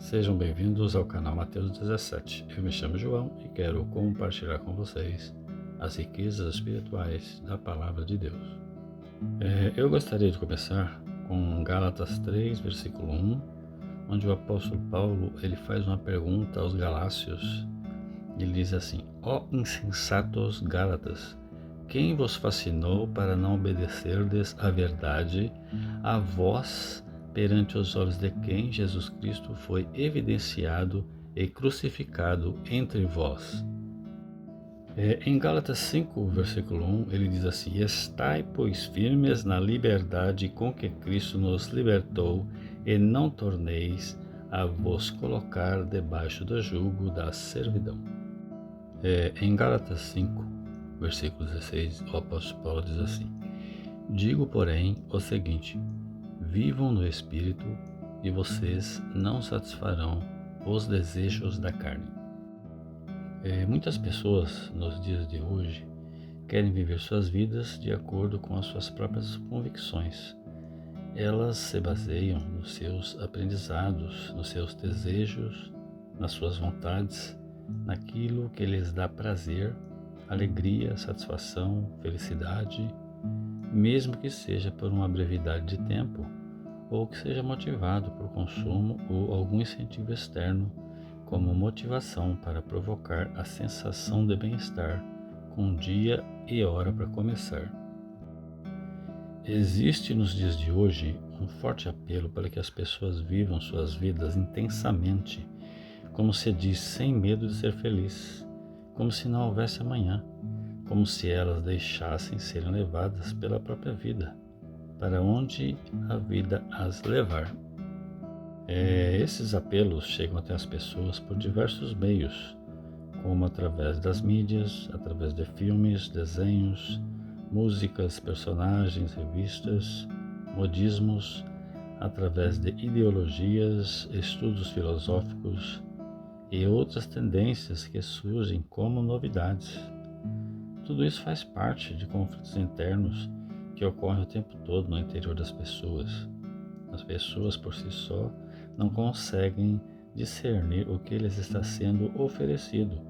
Sejam bem-vindos ao canal Mateus 17. Eu me chamo João e quero compartilhar com vocês as riquezas espirituais da Palavra de Deus. Eu gostaria de começar com Gálatas 3, versículo 1, onde o apóstolo Paulo ele faz uma pergunta aos galácios. Ele diz assim: Ó insensatos Gálatas, quem vos fascinou para não obedecerdes à verdade, a vós perante os olhos de quem Jesus Cristo foi evidenciado e crucificado entre vós? Em Gálatas 5, versículo 1, ele diz assim: Estai, pois, firmes na liberdade com que Cristo nos libertou, e não torneis a vos colocar debaixo do jugo da servidão. Em Gálatas 5, versículo 16, o apóstolo Paulo diz assim: Digo, porém, o seguinte: vivam no Espírito, e vocês não satisfarão os desejos da carne. Muitas pessoas, nos dias de hoje, querem viver suas vidas de acordo com as suas próprias convicções. Elas se baseiam nos seus aprendizados, nos seus desejos, nas suas vontades, naquilo que lhes dá prazer, alegria, satisfação, felicidade, mesmo que seja por uma brevidade de tempo ou que seja motivado por consumo ou algum incentivo externo como motivação para provocar a sensação de bem-estar com dia e hora para começar. Existe nos dias de hoje um forte apelo para que as pessoas vivam suas vidas intensamente, como se diz, sem medo de ser feliz, como se não houvesse amanhã, como se elas deixassem serem levadas pela própria vida, para onde a vida as levar. Esses apelos chegam até as pessoas por diversos meios, como através das mídias, através de filmes, desenhos, músicas, personagens, revistas, modismos, através de ideologias, estudos filosóficos e outras tendências que surgem como novidades. Tudo isso faz parte de conflitos internos que ocorrem o tempo todo no interior das pessoas. As pessoas por si só não conseguem discernir o que lhes está sendo oferecido,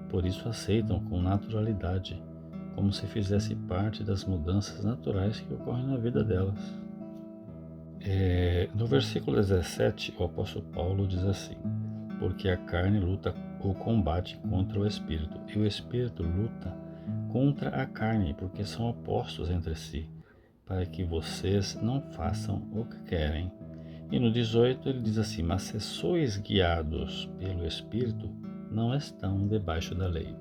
por isso aceitam com naturalidade, como se fizesse parte das mudanças naturais que ocorrem na vida delas. No versículo 17, o apóstolo Paulo diz assim: Porque a carne luta ou combate contra o espírito, e o espírito luta contra a carne, porque são opostos entre si, para que vocês não façam o que querem. E no 18 ele diz assim: Mas se sois guiados pelo Espírito, não estão debaixo da lei.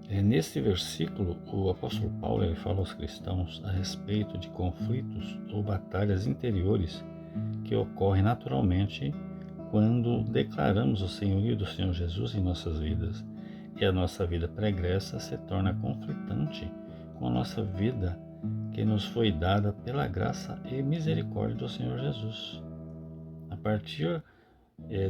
Neste versículo, o apóstolo Paulo ele fala aos cristãos a respeito de conflitos ou batalhas interiores que ocorrem naturalmente quando declaramos o senhorio do Senhor Jesus em nossas vidas, e a nossa vida pregressa se torna conflitante com a nossa vida que nos foi dada pela graça e misericórdia do Senhor Jesus. A partir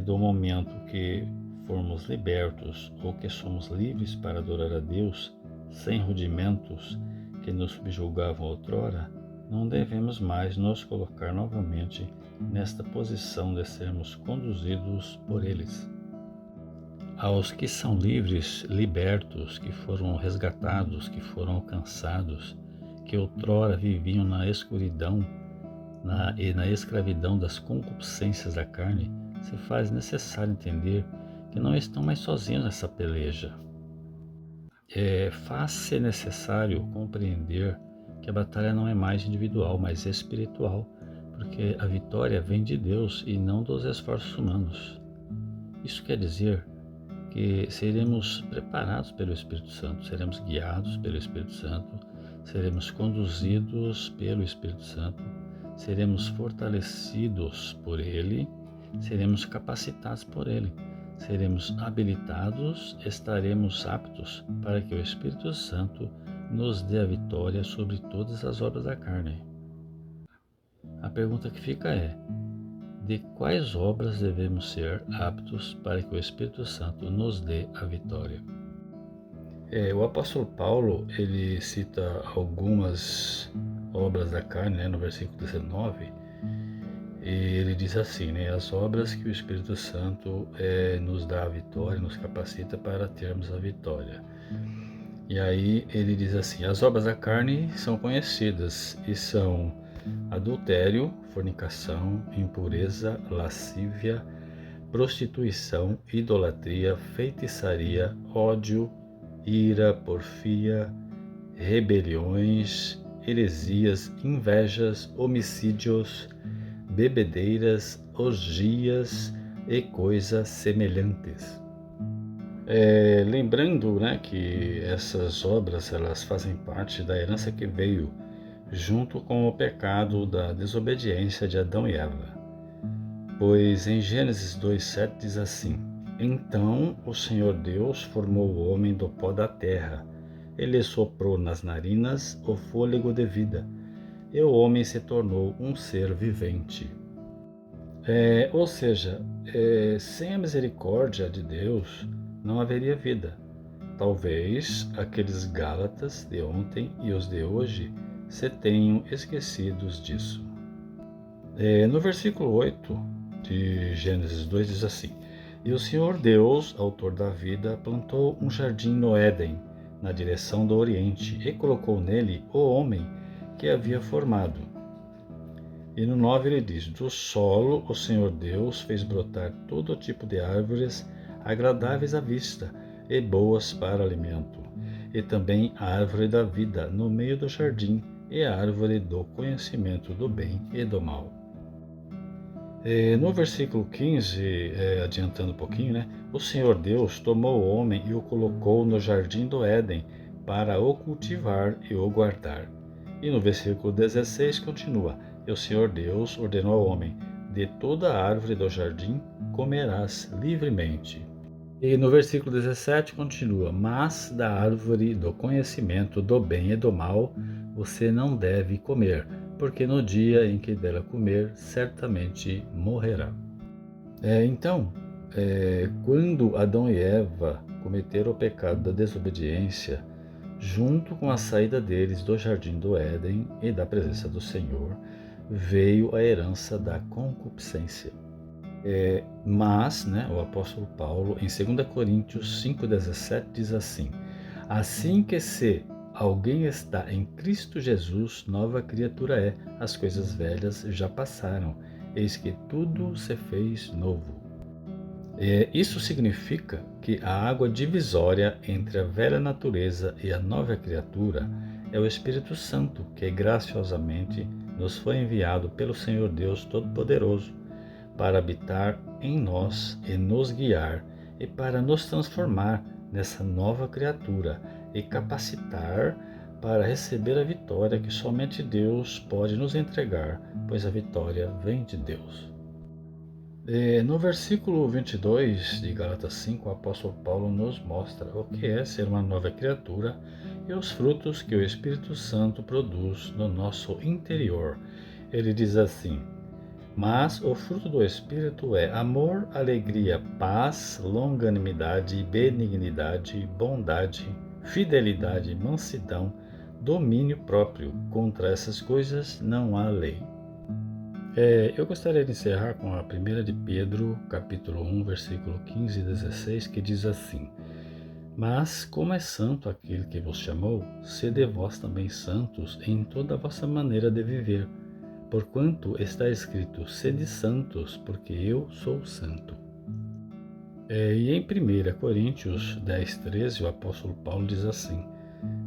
do momento que formos libertos ou que somos livres para adorar a Deus sem rudimentos que nos subjugavam outrora, não devemos mais nos colocar novamente nesta posição de sermos conduzidos por eles. Aos que são livres, libertos, que foram resgatados, que foram alcançados, que outrora viviam na escuridão e na escravidão das concupiscências da carne, se faz necessário entender que não estão mais sozinhos nessa peleja. Faz-se necessário compreender que a batalha não é mais individual, mas espiritual, porque a vitória vem de Deus e não dos esforços humanos. Isso quer dizer que seremos preparados pelo Espírito Santo, seremos guiados pelo Espírito Santo, seremos conduzidos pelo Espírito Santo, seremos fortalecidos por Ele, seremos capacitados por Ele, seremos habilitados, estaremos aptos para que o Espírito Santo nos dê a vitória sobre todas as obras da carne. A pergunta que fica é: de quais obras devemos ser aptos para que o Espírito Santo nos dê a vitória? O apóstolo Paulo, ele cita algumas obras da carne, no versículo 19, E ele diz assim, né? As obras que o Espírito Santo nos dá a vitória, nos capacita para termos a vitória. E aí ele diz assim, as obras da carne são conhecidas e são adultério, fornicação, impureza, lascívia, prostituição, idolatria, feitiçaria, ódio, ira, porfia, rebeliões, heresias, invejas, homicídios, bebedeiras, orgias e coisas semelhantes. Lembrando, né, que essas obras elas fazem parte da herança que veio junto com o pecado da desobediência de Adão e Eva. Pois em Gênesis 2:7 diz assim: Então o Senhor Deus formou o homem do pó da terra. Ele soprou nas narinas o fôlego de vida, e o homem se tornou um ser vivente. Ou seja, sem a misericórdia de Deus, não haveria vida. Talvez aqueles Gálatas de ontem e os de hoje se tenham esquecidos disso. No versículo 8 de Gênesis 2 diz assim: E o Senhor Deus, autor da vida, plantou um jardim no Éden, na direção do Oriente, e colocou nele o homem que havia formado. E no 9 ele diz: Do solo o Senhor Deus fez brotar todo tipo de árvores agradáveis à vista e boas para alimento, e também a árvore da vida no meio do jardim, e a árvore do conhecimento do bem e do mal. No versículo 15, adiantando um pouquinho, né? O Senhor Deus tomou o homem e o colocou no jardim do Éden para o cultivar e o guardar. E no versículo 16 continua: E o Senhor Deus ordenou ao homem: De toda a árvore do jardim comerás livremente. E no versículo 17 continua: Mas da árvore do conhecimento do bem e do mal você não deve comer, porque no dia em que dela comer, certamente morrerá. Então, quando Adão e Eva cometeram o pecado da desobediência, junto com a saída deles do jardim do Éden e da presença do Senhor, veio a herança da concupiscência. Mas, o apóstolo Paulo, em 2 Coríntios 5,17, diz assim: Assim que se alguém está em Cristo Jesus, nova criatura é, as coisas velhas já passaram, eis que tudo se fez novo. Isso significa que a água divisória entre a velha natureza e a nova criatura é o Espírito Santo, que graciosamente nos foi enviado pelo Senhor Deus Todo-Poderoso para habitar em nós e nos guiar, e para nos transformar nessa nova criatura e capacitar para receber a vitória que somente Deus pode nos entregar, pois a vitória vem de Deus. No versículo 22 de Gálatas 5, o apóstolo Paulo nos mostra o que é ser uma nova criatura e os frutos que o Espírito Santo produz no nosso interior. Ele diz assim: Mas o fruto do Espírito é amor, alegria, paz, longanimidade, benignidade, bondade, fidelidade, mansidão, domínio próprio. Contra essas coisas não há lei. Eu gostaria de encerrar com a 1 de Pedro, capítulo 1, versículo 15 e 16, que diz assim: Mas como é santo aquele que vos chamou, sede vós também santos em toda a vossa maneira de viver, porquanto está escrito: Sede santos, porque eu sou santo. E em 1 Coríntios 10:13, o apóstolo Paulo diz assim: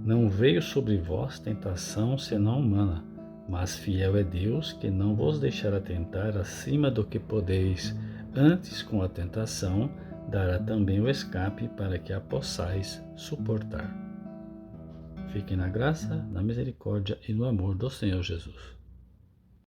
Não veio sobre vós tentação senão humana, mas fiel é Deus, que não vos deixará tentar acima do que podeis, antes com a tentação dará também o escape para que a possais suportar. Fiquem na graça, na misericórdia e no amor do Senhor Jesus.